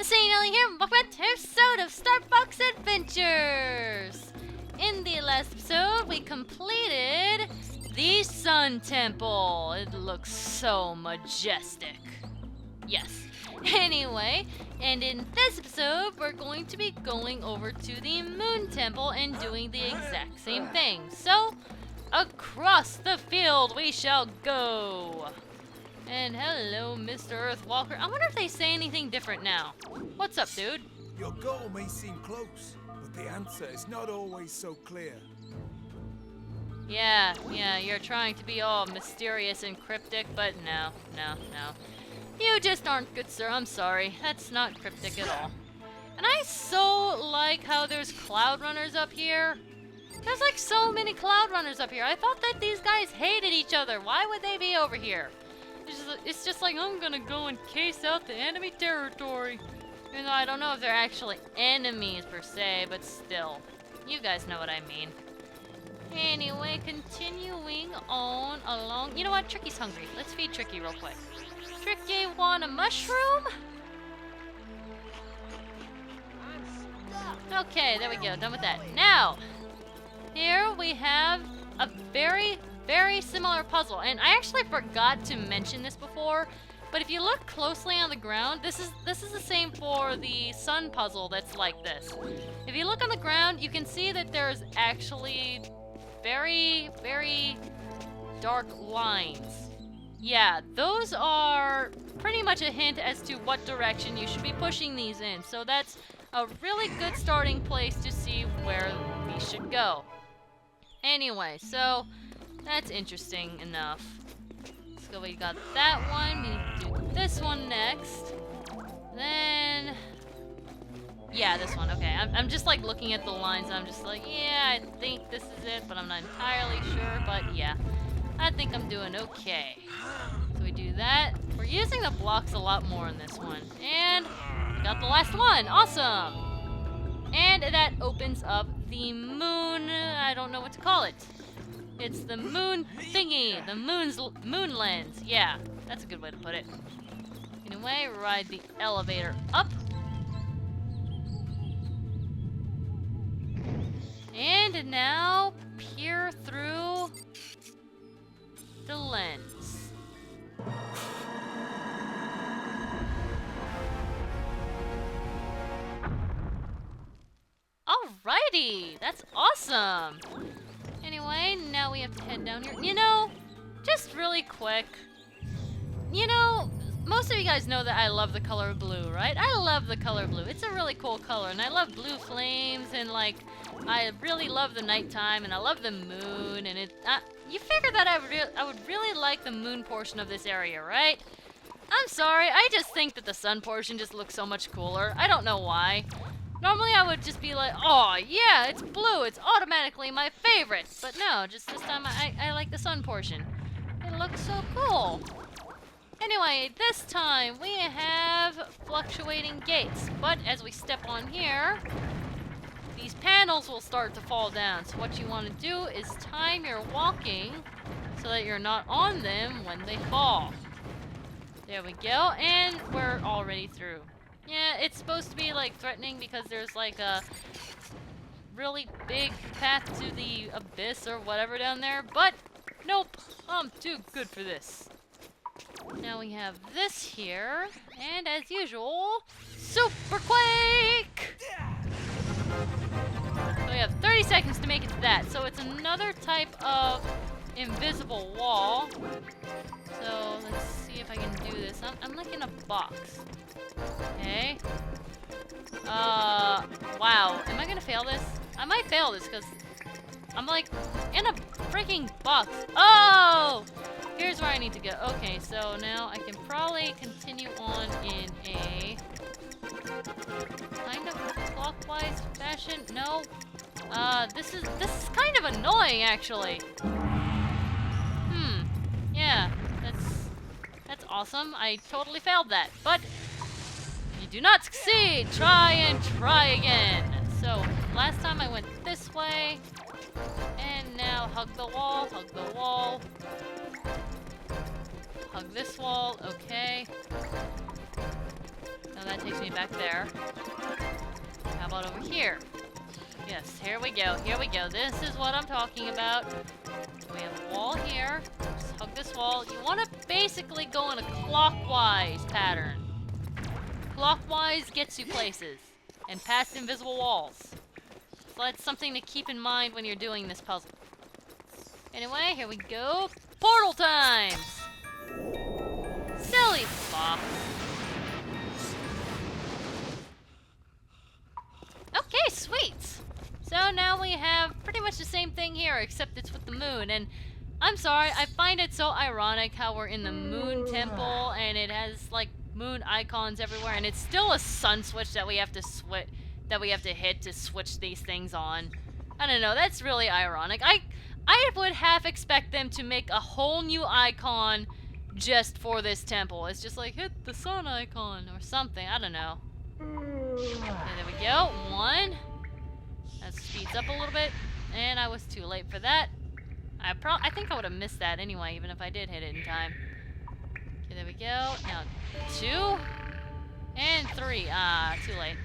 MasaeAnela here, and welcome back to episode of Starfox Adventures! In the last episode, we completed the Sun Temple. It looks so majestic. Yes. Anyway, and in this episode, we're going to be going over to the Moon Temple and doing the exact same thing. So, across the field we shall go! And hello, Mr. Earthwalker. I wonder if they say anything different now. What's up, dude? Your goal may seem close, but the answer is not always so clear. Yeah, you're trying to be all mysterious and cryptic, but no. You just aren't good, sir. I'm sorry. That's not cryptic at all. And I so like how there's cloud runners up here. There's like so many cloud runners up here. I thought that these guys hated each other. Why would they be over here? It's just like, I'm gonna go and case out the enemy territory. Even though I don't know if they're actually enemies per se, but still. You guys know what I mean. Anyway, continuing on along. You know what? Tricky's hungry. Let's feed Tricky real quick. Tricky, want a mushroom? Okay, there we go. Done with that. Now, here we have a very similar puzzle, and I actually forgot to mention this before, but if you look closely on the ground, this is the same for the sun puzzle that's like this. If you look on the ground, you can see that there's actually very dark lines. Yeah, those are pretty much a hint as to what direction you should be pushing these in, so that's a really good starting place to see where we should go. Anyway, so that's interesting enough. So we got that one. We need to do this one next. Then, yeah, this one. Okay, I'm just like looking at the lines. And I'm just like, yeah, I think this is it, but I'm not entirely sure. But yeah, I think I'm doing okay. So we do that. We're using the blocks a lot more in this one, and we got the last one. Awesome. And that opens up the moon. I don't know what to call it. It's the moon thingy, the Moonlands. Yeah, that's a good way to put it. Anyway, ride the elevator up. And now peer through the lens. Alrighty, that's awesome. Anyway, now we have to head down here. You know, just really quick. You know, most of you guys know that I love the color blue, right? I love the color blue. It's a really cool color, and I love blue flames, and like, I really love the nighttime, and I love the moon, and you figure that I would really like the moon portion of this area, right? I'm sorry, I just think that the sun portion just looks so much cooler. I don't know why. Normally I would just be like, oh yeah, it's blue, it's automatically my favorite. But no, just this time I like the sun portion. It looks so cool. Anyway, this time we have fluctuating gates. But as we step on here, these panels will start to fall down. So what you want to do is time your walking so that you're not on them when they fall. There we go, and we're already through. Yeah, it's supposed to be like threatening because there's like a really big path to the abyss or whatever down there, but nope, I'm too good for this. Now we have this here, and as usual, Super Quake! So we have 30 seconds to make it to that, so it's another type of invisible wall. So let's see if I can do this. I'm like in a box. Okay. Wow. Am I gonna fail this? I might fail this because I'm like in a freaking box. Oh! Here's where I need to go. Okay, so now I can probably continue on in a kind of clockwise fashion. No. This is kind of annoying actually. Yeah, that's awesome. I totally failed that. But if you do not succeed, try and try again. So last time I went this way, and now hug the wall, hug this wall, okay. Now that takes me back there. How about over here? Yes, here we go. Here we go. This is what I'm talking about. We have a wall here. Just hug this wall. You want to basically go in a clockwise pattern. Clockwise gets you places. And past invisible walls. So that's something to keep in mind when you're doing this puzzle. Anyway, here we go. Portal times! Silly fox. Okay, sweet! So now we have pretty much the same thing here, except it's with the moon. And I'm sorry, I find it so ironic how we're in the moon temple and it has like moon icons everywhere, and it's still a sun switch that we have to hit to switch these things on. I don't know, that's really ironic. I would half expect them to make a whole new icon just for this temple. It's just like, hit the sun icon or something, I don't know. Okay, there we go. 1. That speeds up a little bit, and I was too late for that. I think I would have missed that anyway, even if I did hit it in time. Okay, there we go. Now 2 and 3. Ah, too late.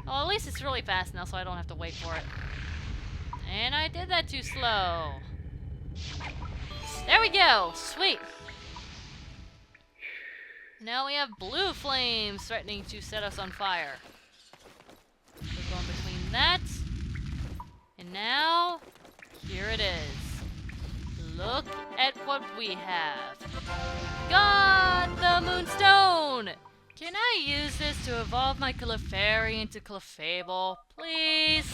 Well, at least it's really fast now, so I don't have to wait for it. And I did that too slow. There we go. Sweet. Now we have blue flames threatening to set us on fire. We're going between that. And now, here it is. Look at what we have. Got the moonstone! Can I use this to evolve my Clefairy into Clefable? Please?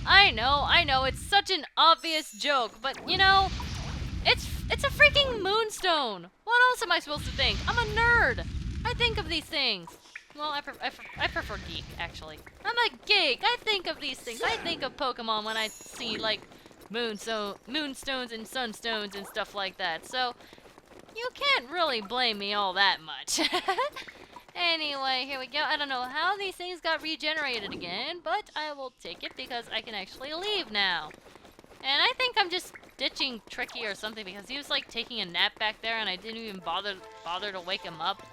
I know, it's such an obvious joke, but you know, it's a freaking moonstone! What else am I supposed to think? I'm a nerd! I think of these things. Well, I prefer geek, actually. I'm a geek! I think of these things. I think of Pokemon when I see, like, moonstones and sunstones and stuff like that. So, you can't really blame me all that much. Anyway, here we go. I don't know how these things got regenerated again, but I will take it because I can actually leave now. And I think I'm just ditching Tricky or something because he was like taking a nap back there and I didn't even bother to wake him up.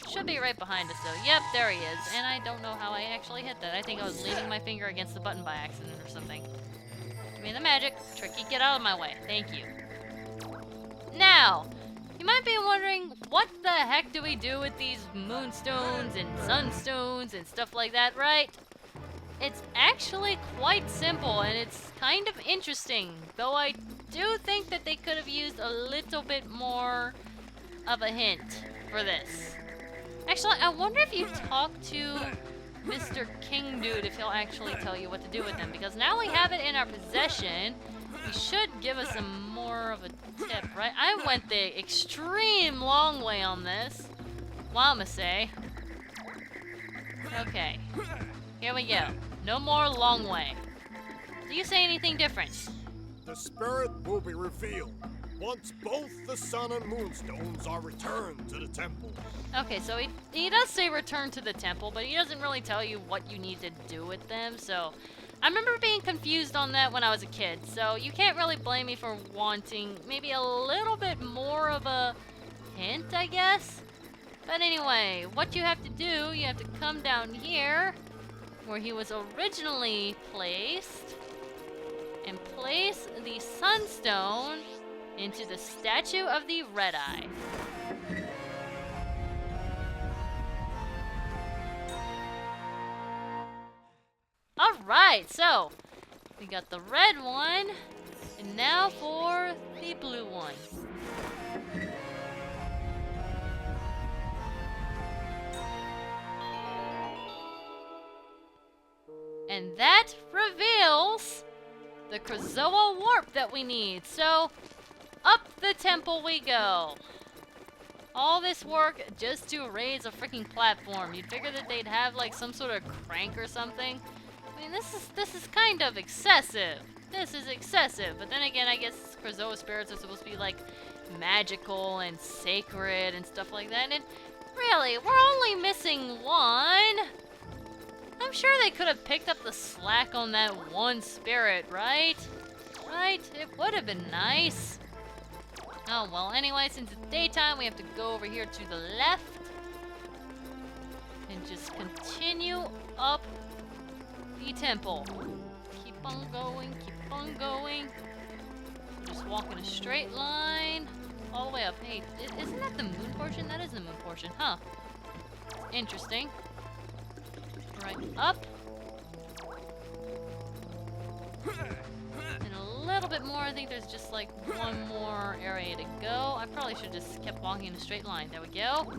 Should be right behind us though. Yep, there he is. And I don't know how I actually hit that. I think I was leaning my finger against the button by accident or something. Give me the magic. Tricky, get out of my way. Thank you. Now, you might be wondering, what the heck do we do with these moonstones and sunstones and stuff like that, right? It's actually quite simple and it's kind of interesting, though I do think that they could have used a little bit more of a hint for this. Actually, I wonder if you talk to Mr. King Dude if he'll actually tell you what to do with them, because now we have it in our possession. He should give us some more of a tip, right? I went the extreme long way on this. Wow, Masae. Okay. Here we go. No more long way. Do you say anything different? The spirit will be revealed once both the sun and moonstones are returned to the temple. Okay, so he does say return to the temple, but he doesn't really tell you what you need to do with them, so I remember being confused on that when I was a kid, so you can't really blame me for wanting maybe a little bit more of a hint, I guess? But anyway, what you have to do, you have to come down here, where he was originally placed, and place the sunstone into the statue of the Red Eye. Alright, so we got the red one, and now for the blue one. And that reveals the Krazoa warp that we need. So, up the temple we go. All this work just to raise a freaking platform. You'd figure that they'd have like some sort of crank or something. I mean, this is kind of excessive. This is excessive. But then again, I guess Krazoa spirits are supposed to be like magical and sacred and stuff like that. And really, we're only missing one. I'm sure they could have picked up the slack on that one spirit, right? Right? It would have been nice. Oh, well, anyway, since it's daytime, we have to go over here to the left. And And just continue up the temple. Keep on going, keep on going. Just walk in a straight line all the way up. Hey, isn't that the moon portion? That is the moon portion, huh? Interesting. Right up. And a little bit more. I think there's just like one more area to go. I probably should have just kept walking in a straight line. There we go.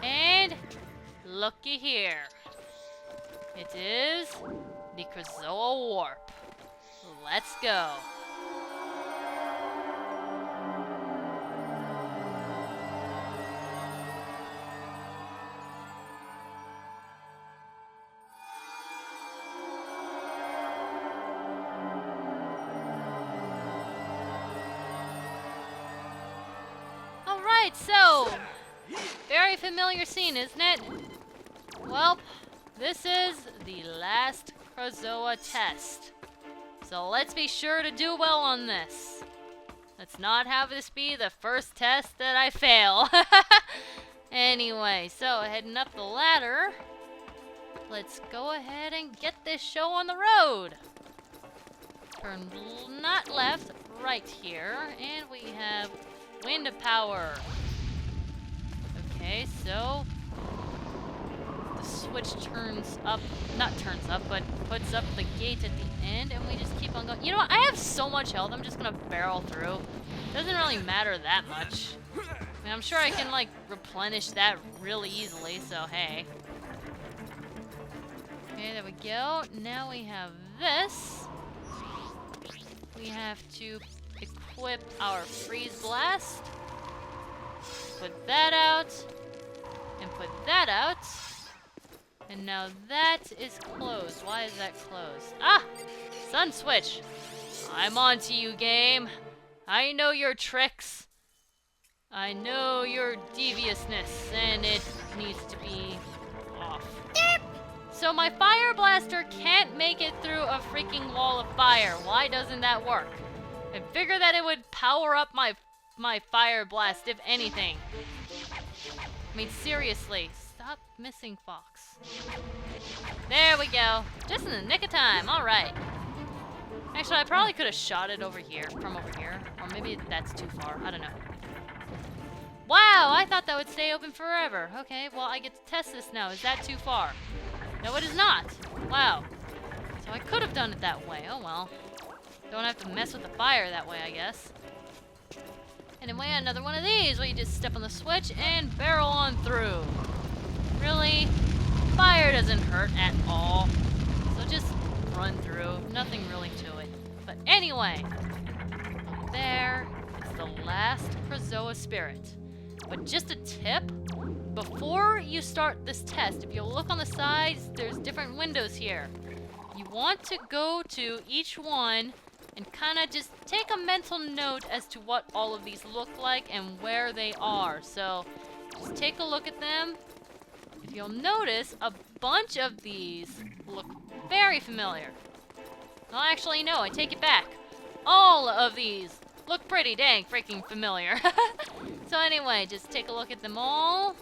And looky here. It is the Krazoa Warp. Let's go. Alright, so very familiar scene, isn't it? Well, this is the last Krazoa test. So let's be sure to do well on this. Let's not have this be the first test that I fail. Anyway, so heading up the ladder, let's go ahead and get this show on the road. Turn not left, right here, and we have wind power. Okay, so the switch turns up, not turns up, but puts up the gate at the end, and we just keep on going. You know what? I have so much health, I'm just gonna barrel through. Doesn't really matter that much. I mean, I'm sure I can, like, replenish that really easily, so hey. Okay, there we go. Now we have this. We have to equip our freeze blast. Put that out. And put that out. And now that is closed. Why is that closed? Ah! Sun switch. I'm on to you, game. I know your tricks. I know your deviousness, and it needs to be off. So my fire blaster can't make it through a freaking wall of fire. Why doesn't that work? I figured that it would power up my fire blast, if anything. I mean, seriously, stop missing Fox. There we go. Just in the nick of time. All right. Actually, I probably could have shot it over here, from over here. Or maybe that's too far. I don't know. Wow, I thought that would stay open forever. Okay, well, I get to test this now. Is that too far? No, it is not. Wow. So I could have done it that way. Oh, well. Don't have to mess with the fire that way, I guess. Anyway, another one of these where you just step on the switch and barrel on through. Really? Fire doesn't hurt at all. So just run through. Nothing really to it. But anyway, there is the last Krazoa Spirit. But just a tip, before you start this test, if you look on the sides, there's different windows here. You want to go to each one and kind of just take a mental note as to what all of these look like and where they are. So just take a look at them. If you'll notice, a bunch of these look very familiar. Well, actually, no, I take it back. All of these look pretty dang freaking familiar. So anyway, just take a look at them all,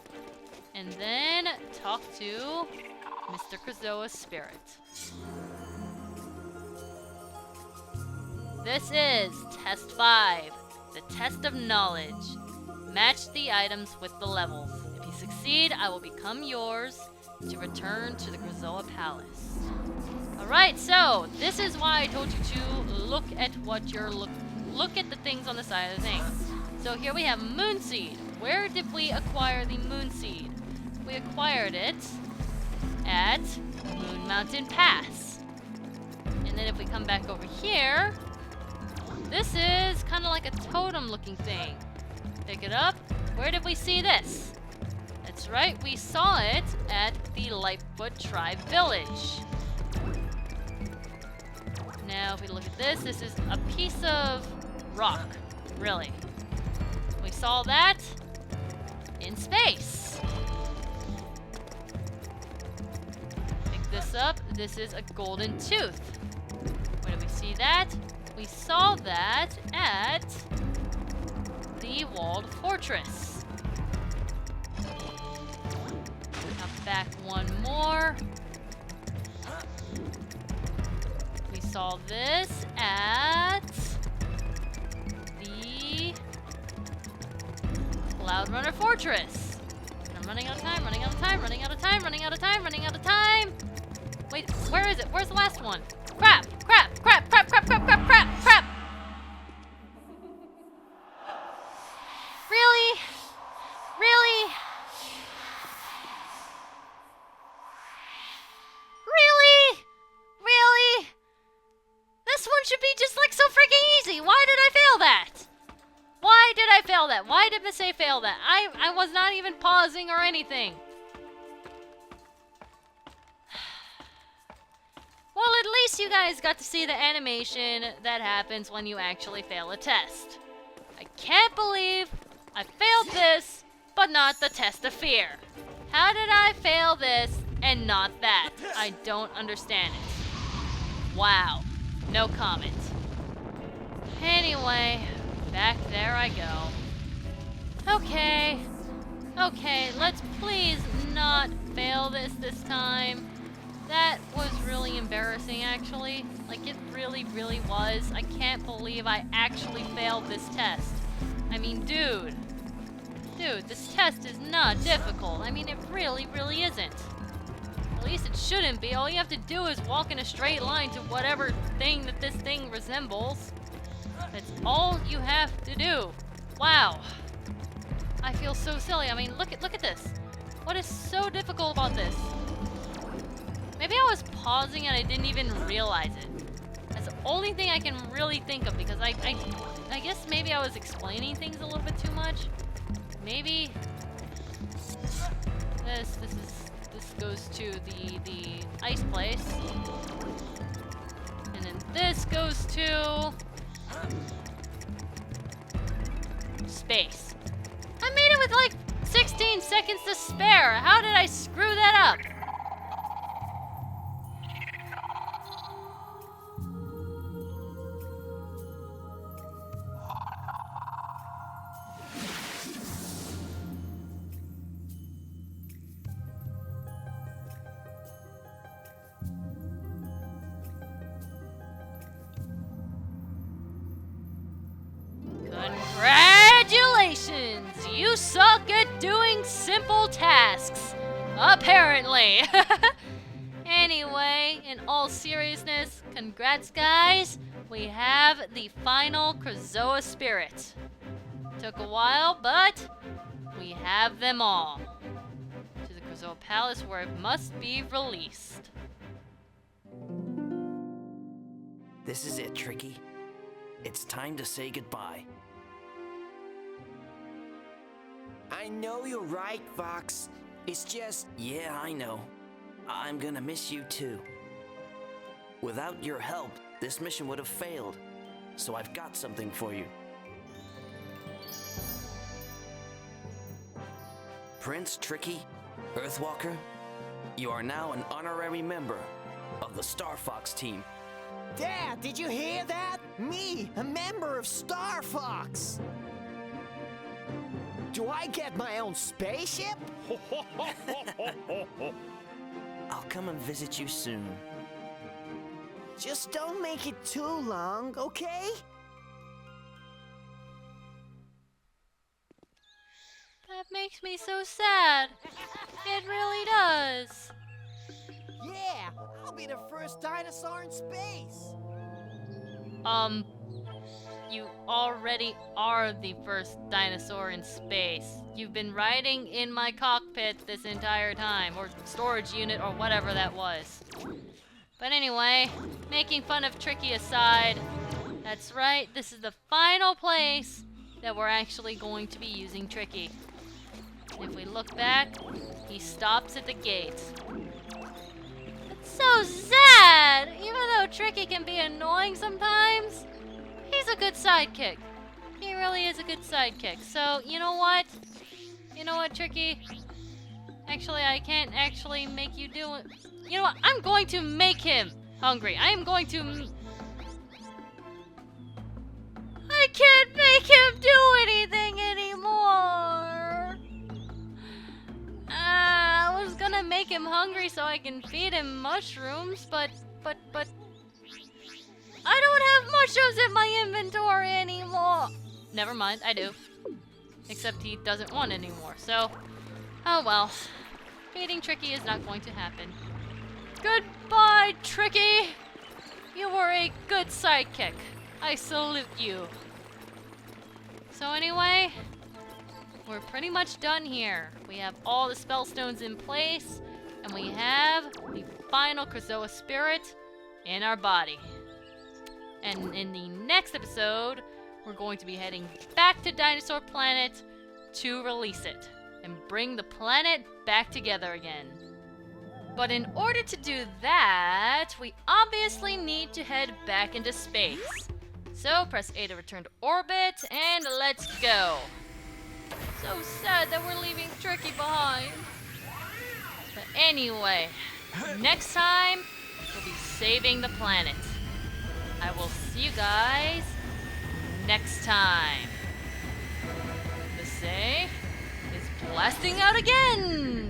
and then talk to Mr. Krazoa Spirit. This is Test 5, the Test of Knowledge. Match the items with the levels. If you succeed, I will become yours to return to the Krazoa Palace. Alright, so this is why I told you to look at what you're look at the things on the side of the thing. So here we have Moon Seed. Where did we acquire the Moon Seed? We acquired it at Moon Mountain Pass. And then if we come back over here, this is kind of like a totem looking thing. Pick it up. Where did we see this? That's right, we saw it at the Lightfoot Tribe Village. Now if we look at this, this is a piece of rock, really. We saw that in space. Pick this up. This is a golden tooth. Where did we see that? We saw that at the walled fortress. back one more. We saw this at the Cloud Runner Fortress. And I'm running out of time, running out of time, running out of time, running out of time, running out of time. Wait, where is it? Where's the last one? Crap, crap, crap, crap, crap, crap, crap, crap, crap. Really? Really? Really? Really? This one should be just like so freaking easy. Why did I fail that? Why did I fail that? Why did Masae fail that? I was not even pausing or anything. Well, at least you guys got to see the animation that happens when you actually fail a test. I can't believe I failed this, but not the test of fear. How did I fail this and not that? I don't understand it. Wow. No comment. Anyway, back there I go. Okay. Okay, let's please not fail this time. That was really embarrassing, actually. Like, it really, really was. I can't believe I actually failed this test. I mean, dude, this test is not difficult. I mean, it really, really isn't. At least it shouldn't be. All you have to do is walk in a straight line to whatever thing that this thing resembles. That's all you have to do. Wow. I feel so silly. I mean, look at this. What is so difficult about this? Maybe I was pausing and I didn't even realize it. That's the only thing I can really think of, because I guess maybe I was explaining things a little bit too much. Maybe this goes to the ice place, and then this goes to space. I made it with like 16 seconds to spare. How did I screw that up? Congratulations! You suck at doing simple tasks. Apparently. Anyway, in all seriousness, congrats guys. We have the final Krazoa Spirit. Took a while, but we have them all. To the Krazoa Palace where it must be released. This is it, Tricky. It's time to say goodbye. I know you're right, Fox. It's just... Yeah, I know. I'm gonna miss you too. Without your help, this mission would have failed. So I've got something for you. Prince Tricky, Earthwalker, you are now an honorary member of the Starfox team. Dad, did you hear that? Me, a member of Starfox. Do I get my own spaceship? I'll come and visit you soon. Just don't make it too long, okay? That makes me so sad. It really does. Yeah, I'll be the first dinosaur in space. You already are the first dinosaur in space. You've been riding in my cockpit this entire time, or storage unit, or whatever that was. But anyway, making fun of Tricky aside, that's right, this is the final place that we're actually going to be using Tricky. And if we look back, he stops at the gate. It's so sad! Even though Tricky can be annoying sometimes, he's a good sidekick. He really is a good sidekick. So, you know what? You know what, Tricky? Actually, I can't actually make you do it. You know what? I'm going to make him hungry. I am going to... I can't make him do anything anymore. I was gonna make him hungry so I can feed him mushrooms, but I don't have mushrooms in my inventory anymore. Never mind, I do. Except he doesn't want anymore, so... Oh well. Feeding Tricky is not going to happen. Goodbye, Tricky! You were a good sidekick. I salute you. So anyway, we're pretty much done here. We have all the spell stones in place, and we have the final Krazoa Spirit in our body. And in the next episode, we're going to be heading back to Dinosaur Planet to release it and bring the planet back together again. But in order to do that, we obviously need to head back into space. So press A to return to orbit, and let's go. So sad that we're leaving Tricky behind. But anyway, next time, we'll be saving the planet. I will see you guys next time. The safe is blasting out again!